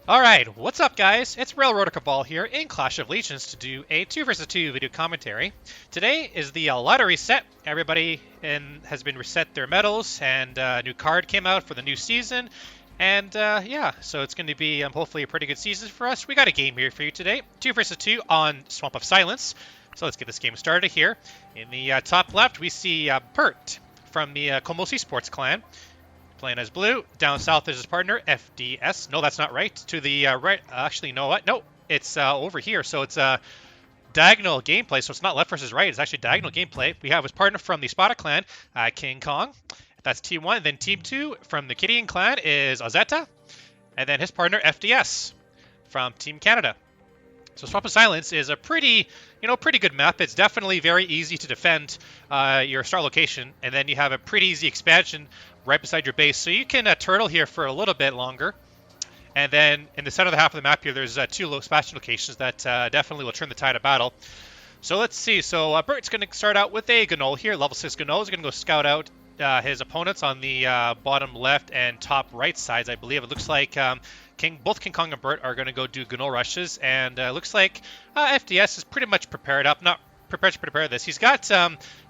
Alright, what's up guys? It's Railroader Cabal here in Clash of Legions to do a 2 vs 2 video commentary. Today is the lottery set. Everybody has been reset their medals and a new card came out for the new season. And yeah, so it's going to be hopefully a pretty good season for us. We got a game here for you today. 2 vs 2 on Swamp of Silence. So let's get this game started here. In the top left we see Bert from the Komosi Sports Clan. Playing as blue. Down south is his partner, FDS. No, that's not right. To the right. Actually, you know what? No, it's over here. So it's diagonal gameplay. So it's not left versus right. It's actually diagonal gameplay. We have his partner from the Spada clan, Kingkong. That's team 1. And then team 2 from the Gideon clan is ozzeta. And then his partner, FDS, from Team Canada. So Swamp of Silence is a pretty good map. It's definitely very easy to defend your start location, and then you have a pretty easy expansion right beside your base. So you can turtle here for a little bit longer. And then in the center of the half of the map here, there's 2 low expansion locations that definitely will turn the tide of battle. So let's see. So Bert's going to start out with a Gnoll here, level 6 Gnoll. He's going to go scout out his opponents on the bottom left and top right sides, I believe. It looks like both Kingkong and Bert are going to go do Gnoll rushes, and looks like FDS is pretty much prepared up. Not prepared to prepare this. He's got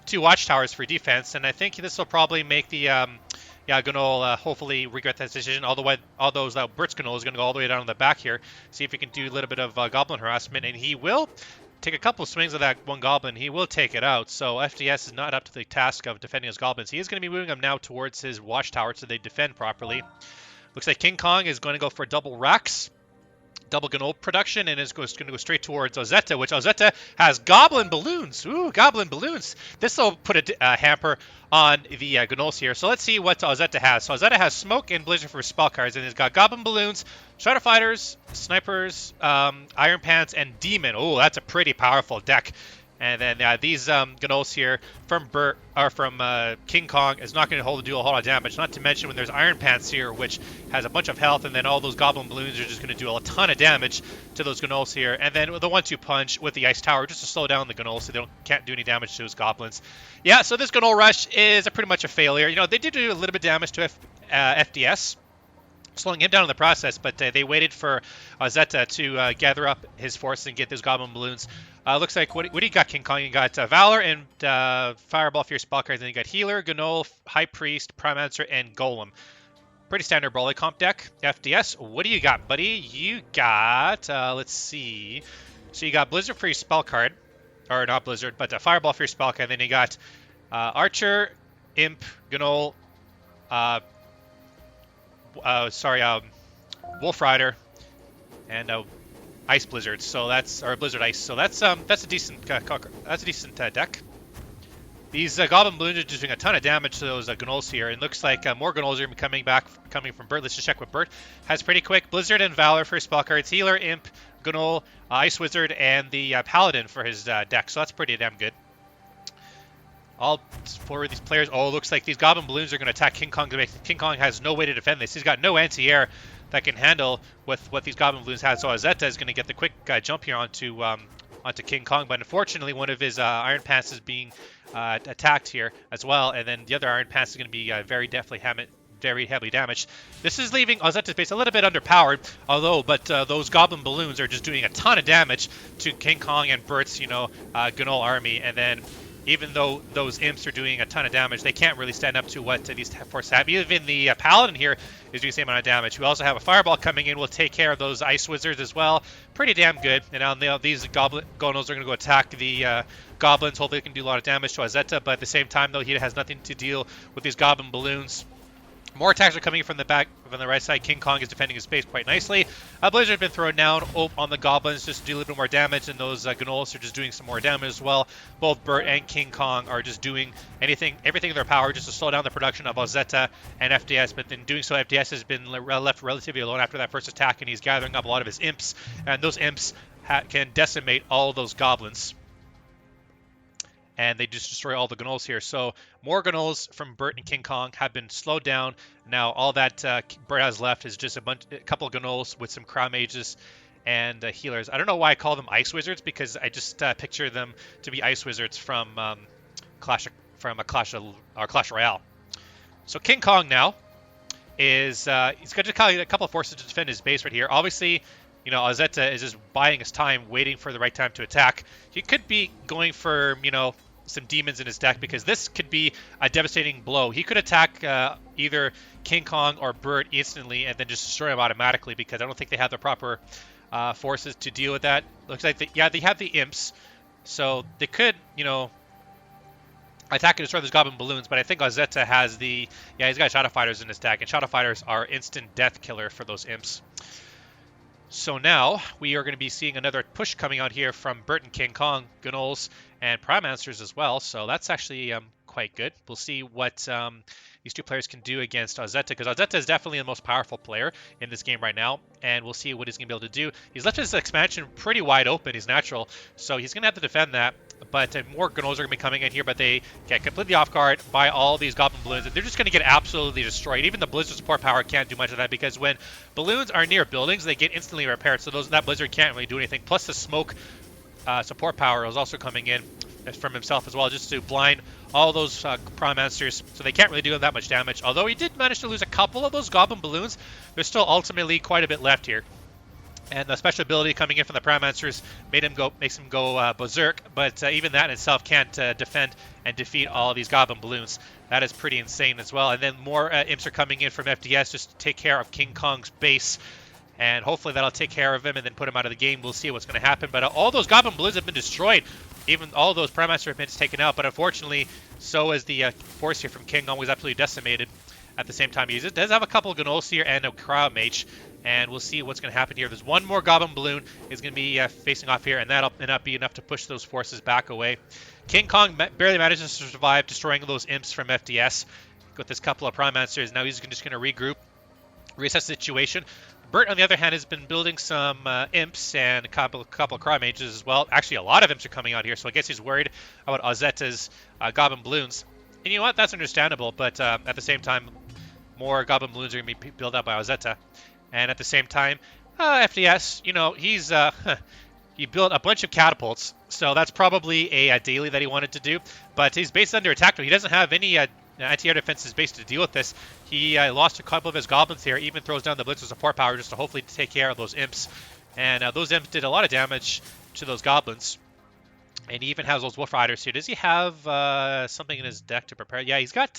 2 watchtowers for defense, and I think this will probably make the Gnoll hopefully regret that decision. Bert's Gnoll is going to go all the way down on the back here, see if he can do a little bit of goblin harassment, and he will take a couple of swings of that one goblin. He will take it out. So FDS is not up to the task of defending his goblins. He is going to be moving them now towards his watchtower so they defend properly. Looks like King Kong is going to go for double racks, double Gnoll production, and is going to go straight towards ozzeta, which ozzeta has goblin balloons. Ooh, goblin balloons. This will put a hamper on the Gnolls here. So let's see what ozzeta has. So ozzeta has smoke and blizzard for spell cards, and it's got goblin balloons, shadow fighters, snipers, iron pants, and demon. Oh, that's a pretty powerful deck. And then these Gnolls here from King Kong is not going to do a whole lot of damage. Not to mention when there's Iron Pants here, which has a bunch of health, and then all those Goblin Balloons are just going to do a ton of damage to those Gnolls here. And then the 1-2 punch with the Ice Tower just to slow down the Gnolls so they can't do any damage to those Goblins. Yeah, so this Gnoll Rush is pretty much a failure. You know, they did do a little bit of damage to FDS. Slowing him down in the process, but they waited for ozzeta to gather up his force and get those Goblin Balloons. Looks like, what do you got, King Kong? You got Valor and Fireball for your spell cards, and you got Healer, Gnoll, High Priest, Primancer, and Golem. Pretty standard Brawly comp deck. FDS, what do you got, buddy? You got, let's see. So you got Blizzard for your spell card, or not Blizzard, but Fireball for your spell card. Then you got Archer, Imp, Gnoll, Wolf Rider, and Ice Blizzard. So that's Blizzard Ice. So that's a decent deck. These Goblin Balloons are just doing a ton of damage to those Gnolls here, and looks like more Gnolls are coming from Bert. Let's just check what Bert has pretty quick. Blizzard and Valor for his spell cards, Healer, Imp, Gnoll, Ice Wizard, and the Paladin for his deck. So that's pretty damn good. All 4 of these players. Oh, looks like these Goblin Balloons are going to attack King Kong. King Kong has no way to defend this. He's got no anti-air that can handle with what these Goblin Balloons have. So ozzeta is going to get the quick jump here onto King Kong. But unfortunately, one of his Iron Pants is being attacked here as well. And then the other Iron Pants is going to be very heavily damaged. This is leaving ozzeta's base a little bit underpowered, but those Goblin Balloons are just doing a ton of damage to King Kong and Bert's, Gnoll army. And then even though those imps are doing a ton of damage, they can't really stand up to what these forces have. Even the Paladin here is doing the same amount of damage. We also have a Fireball coming in. We'll take care of those Ice Wizards as well. Pretty damn good. And now these Gnolls are going to go attack the Goblins. Hopefully they can do a lot of damage to ozzeta, but at the same time, though, he has nothing to deal with these Goblin Balloons. More attacks are coming from the right side. King Kong is defending his base quite nicely. Blizzard has been thrown down on the Goblins just to do a little bit more damage, and those Gnolls are just doing some more damage as well. Both Bert and King Kong are just doing everything in their power just to slow down the production of ozzeta and FDS, but in doing so, FDS has been left relatively alone after that first attack, and he's gathering up a lot of his imps, and those imps can decimate all those Goblins. And they just destroy all the Gnolls here. So more Gnolls from Bert and King Kong have been slowed down. Now all that Bert has left is just a couple of Gnolls with some Crown Mages and healers. I don't know why I call them Ice Wizards, because I just picture them to be Ice Wizards from Clash Royale. So King Kong now is he's got to call a couple of forces to defend his base right here. Obviously, you know, ozzeta is just biding his time, waiting for the right time to attack. He could be going for, you know, some demons in his deck, because this could be a devastating blow. He could attack either King Kong or Bert instantly and then just destroy him automatically, because I don't think they have the proper forces to deal with that. Looks like, they have the imps, so they could, you know, attack and destroy those goblin balloons, but I think ozzeta has the, he's got Shadow Fighters in his deck, and Shadow Fighters are instant death killer for those imps. So now we are going to be seeing another push coming out here from Bert and King Kong, Gnolls, and Pyromancers as well. So that's actually quite good. We'll see what these two players can do against ozzeta, because ozzeta is definitely the most powerful player in this game right now, and we'll see what he's going to be able to do. He's left his expansion pretty wide open. He's natural, so he's going to have to defend that. But more Gnolls are going to be coming in here, but they get completely off guard by all these goblin balloons, and they're just going to get absolutely destroyed. Even the Blizzard support power can't do much of that, because when balloons are near buildings, they get instantly repaired, so that Blizzard can't really do anything. Plus the smoke support power is also coming in from himself as well, just to blind all those Pyromancers, so they can't really do that much damage. Although he did manage to lose a couple of those goblin balloons, there's still ultimately quite a bit left here. And the special ability coming in from the Pyromancers makes him go berserk, but even that in itself can't defend and defeat all of these goblin balloons. That is pretty insane as well. And then more imps are coming in from FDS just to take care of King Kong's base, and hopefully that'll take care of him and then put him out of the game. We'll see what's going to happen, but all those goblin balloons have been destroyed. Even all those Pyromancer have been taken out, but unfortunately, so is the force here from King Kong, was absolutely decimated. At the same time, he does have a couple of Gnolls here and a Cryo Mage, and we'll see what's going to happen here. There's one more Goblin Balloon is going to be facing off here, and that'll not be enough to push those forces back away. King Kong barely manages to survive, destroying those imps from FDS with this couple of Pyromancers. Now he's just going to regroup, reassess the situation. Bert, on the other hand, has been building some imps and a couple of Cryo Mages as well. Actually, a lot of imps are coming out here, so I guess he's worried about ozzeta's Goblin Balloons. And you know what? That's understandable, but at the same time, more Goblin Balloons are going to be built up by ozzeta. And at the same time, FDS, you know, he built a bunch of catapults, so that's probably a daily that he wanted to do. But he's based under attack. He doesn't have any anti-air defenses based to deal with this. He lost a couple of his goblins here, even throws down the Blitzer support power just to hopefully take care of those imps. And those imps did a lot of damage to those goblins. And he even has those Wolf Riders here. Does he have something in his deck to prepare? Yeah, he's got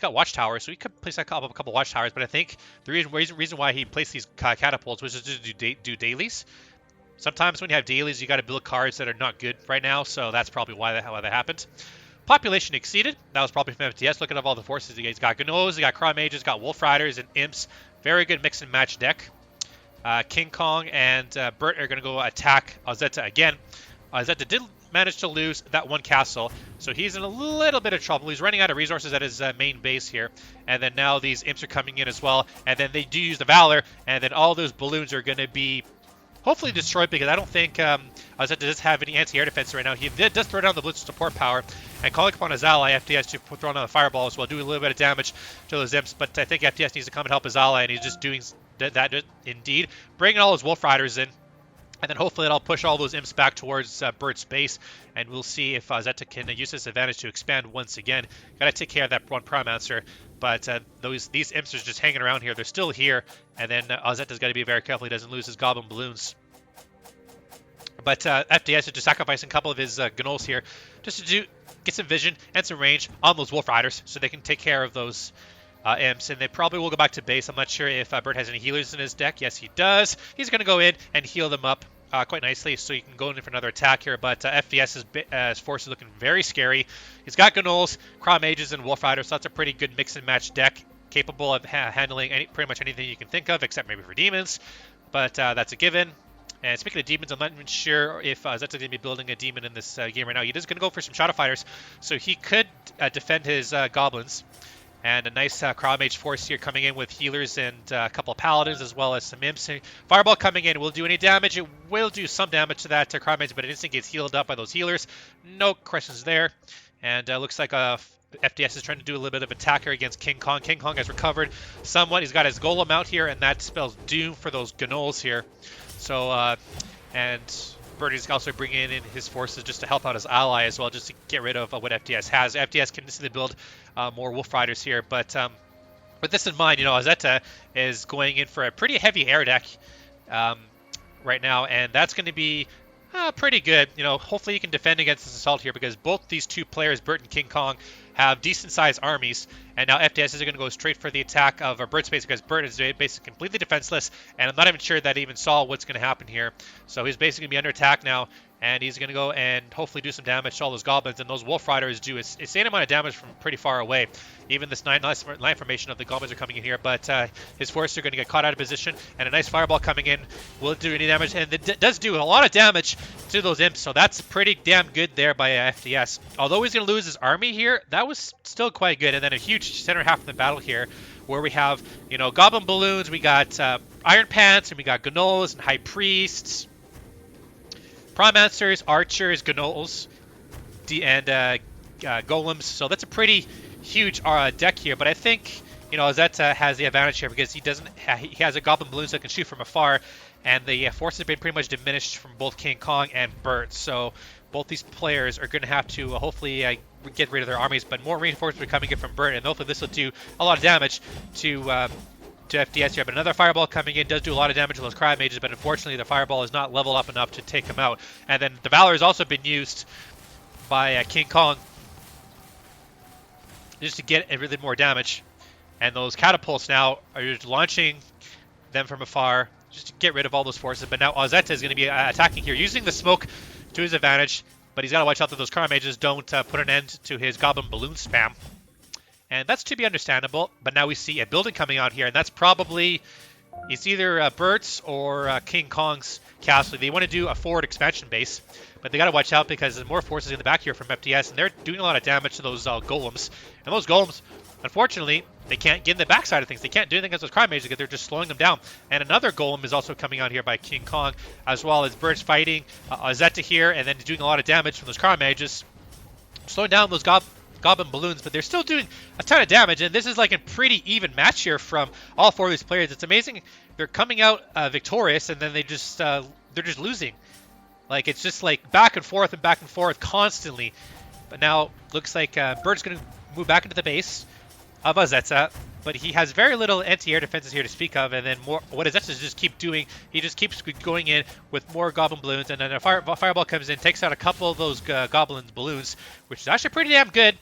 Watchtowers, so he could place a couple Watchtowers. But I think the reason why he placed these catapults was just to do dailies. Sometimes when you have dailies, you got to build cards that are not good right now, so that's probably why that happened. Population exceeded. That was probably from FDS. Look at all the forces. He's got Gnolls, he's got Cryo Mages, got Wolf Riders and Imps. Very good mix and match deck. King Kong and Bert are going to go attack ozzeta again. Ozzeta did manage to lose that one castle, so he's in a little bit of trouble. He's running out of resources at his main base here, and then now these imps are coming in as well, and then they do use the Valor, and then all those balloons are going to be hopefully destroyed, because I don't think ozzeta does have any anti-air defense right now. He does throw down the Blitz support power, and calling upon his ally, FDS, to throw down the Fireball as well, do a little bit of damage to those imps, but I think FDS needs to come and help his ally, and he's just doing that indeed, bringing all his Wolf Riders in. And then hopefully it'll push all those imps back towards Bert's base, and we'll see if ozzeta can use this advantage to expand once again. Gotta take care of that one Pyromancer, but these imps are just hanging around here. They're still here, and then ozzeta's got to be very careful he doesn't lose his Goblin Balloons. But FDS is just sacrificing a couple of his Gnolls here, just to get some vision and some range on those Wolf Riders, so they can take care of those imps, and they probably will go back to base. I'm not sure if Bert has any healers in his deck. Yes, he does. He's going to go in and heal them up quite nicely, so he can go in for another attack here. But FDS's force is looking very scary. He's got Gnolls, Cryo Mages, and Wolf Riders, so that's a pretty good mix and match deck, capable of handling pretty much anything you can think of, except maybe for demons. But that's a given. And speaking of demons, I'm not even sure if Ozzeta's going to be building a demon in this game right now. He is going to go for some Shadow Fighters, so he could defend his goblins. And a nice Cryo Mage force here coming in with healers and a couple of paladins, as well as some imps. Fireball coming in will do any damage. It will do some damage to that Cryo Mage, but it instantly gets healed up by those healers. No questions there. And looks like FDS is trying to do a little bit of attacker against King Kong. King Kong has recovered somewhat. He's got his Golem out here, and that spells doom for those Gnolls here. So, and Bertie's also bringing in his forces just to help out his ally as well, just to get rid of what FDS has. FDS can instantly build more Wolf Riders here, but with this in mind, ozzeta is going in for a pretty heavy air deck um, right now, and that's going to be pretty good. Hopefully you can defend against this assault here because both these two players, Bert and King Kong, have decent-sized armies, and now FDS is going to go straight for the attack of Bert's base because Bert is basically completely defenseless, and I'm not even sure that he even saw what's going to happen here. So he's basically going to be under attack now, and he's going to go and hopefully do some damage to all those goblins, and those wolf riders do a insane amount of damage from pretty far away. Even this line formation of the goblins are coming in here, but his forces are going to get caught out of position, and a nice fireball coming in will do any damage, and it does do a lot of damage to those imps, so that's pretty damn good there by FDS. Although he's going to lose his army here, that was still quite good, and then a huge center half of the battle here, where we have, goblin balloons, we got iron pants, and we got gnolls and high priests, Promancers, Archers, Gnolls, and Golems. So that's a pretty huge deck here. But I think, ozzeta has the advantage here because he has a Goblin Balloons that can shoot from afar. And the forces have been pretty much diminished from both King Kong and Bert. So both these players are going to have to hopefully get rid of their armies. But more reinforcements are coming in from Bert. And hopefully this will do a lot of damage to FDS here, but another fireball coming in does do a lot of damage to those cryo mages, but unfortunately the fireball is not leveled up enough to take him out. And then the Valor has also been used by King Kong just to get a really more damage. And those catapults now are just launching them from afar just to get rid of all those forces. But now ozzeta is going to be attacking here, using the smoke to his advantage, but he's got to watch out that those cryo mages don't put an end to his goblin balloon spam. And that's to be understandable, but now we see a building coming out here, and that's probably, it's either Bert's or King Kong's castle. They want to do a forward expansion base, but they got to watch out because there's more forces in the back here from FDS, and they're doing a lot of damage to those golems. And those golems, unfortunately, they can't get in the backside of things. They can't do anything against those cryo mages because they're just slowing them down. And another golem is also coming out here by King Kong, as well as Bert's fighting ozzeta here, and then doing a lot of damage from those cryo mages, slowing down those goblin balloons, but they're still doing a ton of damage, and this is like a pretty even match here from all four of these players. It's amazing they're coming out victorious, and then they're just losing. Like, it's just like back and forth constantly. But now looks like Bert's going to move back into the base of ozzeta, but he has very little anti-air defenses here to speak of, and then more. What ozzeta just keep doing, he just keeps going in with more goblin balloons, and then a fireball comes in, takes out a couple of those goblin balloons, which is actually pretty damn good.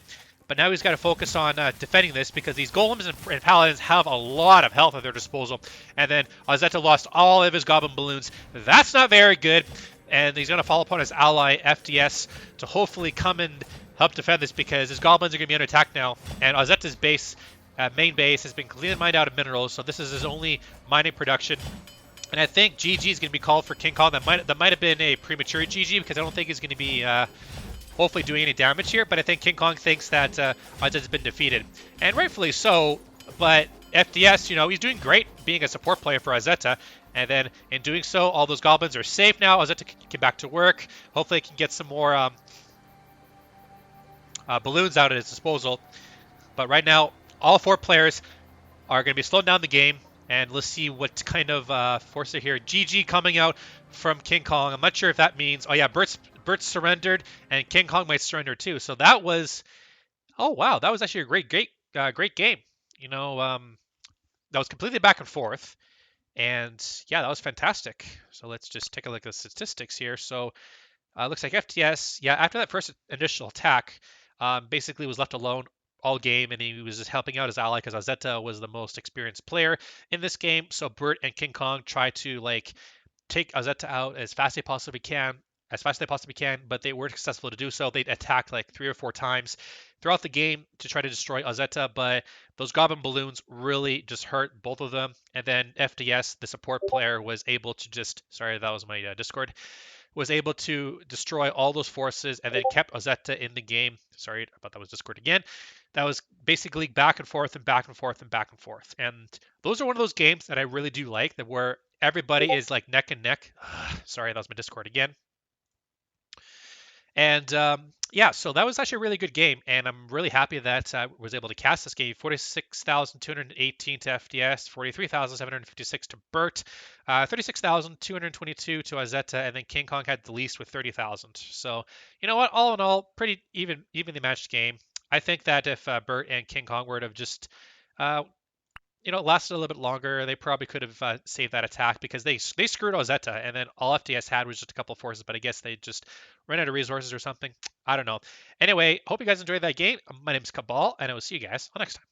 But now he's got to focus on defending this because these golems and paladins have a lot of health at their disposal, and then ozzeta lost all of his goblin balloons. That's not very good, and he's going to fall upon his ally FDS to hopefully come and help defend this because his goblins are going to be under attack now, and ozzeta's base, main base, has been completely mined out of minerals, so this is his only mining production. And I think GG is going to be called for King Kong. That might have been a premature GG because I don't think he's going to be hopefully doing any damage here, but I think King Kong thinks that ozzeta's been defeated, and rightfully so. But FDS, he's doing great being a support player for ozzeta. And then in doing so, all those goblins are safe now. ozzeta can get back to work. Hopefully, he can get some more balloons out at his disposal. But right now, all four players are going to be slowing down the game. And let's see what kind of force are here. GG coming out from King Kong. I'm not sure if that means... Oh, yeah, Bert's surrendered, and King Kong might surrender too. So that was... Oh, wow, that was actually a great game. That was completely back and forth. And yeah, that was fantastic. So let's just take a look at the statistics here. So looks like FDS, yeah, after that first initial attack, basically was left alone all game, and he was just helping out his ally because ozzeta was the most experienced player in this game. So Bert and King Kong try to take ozzeta out as fast as they possibly can, but they weren't successful to do so. They attacked like 3 or 4 times throughout the game to try to destroy ozzeta, but those goblin balloons really just hurt both of them. And then FDS, the support player, was able to just, sorry, that was my Discord, was able to destroy all those forces and then kept ozzeta in the game. Sorry about that was Discord again. That was basically back and forth and back and forth and back and forth. And those are one of those games that I really do like, that where everybody is like neck and neck. Sorry, that was my Discord again. And yeah, so that was actually a really good game, and I'm really happy that I was able to cast this game. 46,218 to FDS, 43,756 to Bert, 36,222 to ozzeta, and then King Kong had the least with 30,000. So, you know what? All in all, pretty evenly matched game. I think that if Bert and King Kong were to have just you know, lasted a little bit longer. They probably could have saved that attack because they screwed ozzeta, and then all FDS had was just a couple forces. But I guess they just ran out of resources or something. I don't know. Anyway, hope you guys enjoyed that game. My name's Cabal, and I will see you guys on next time.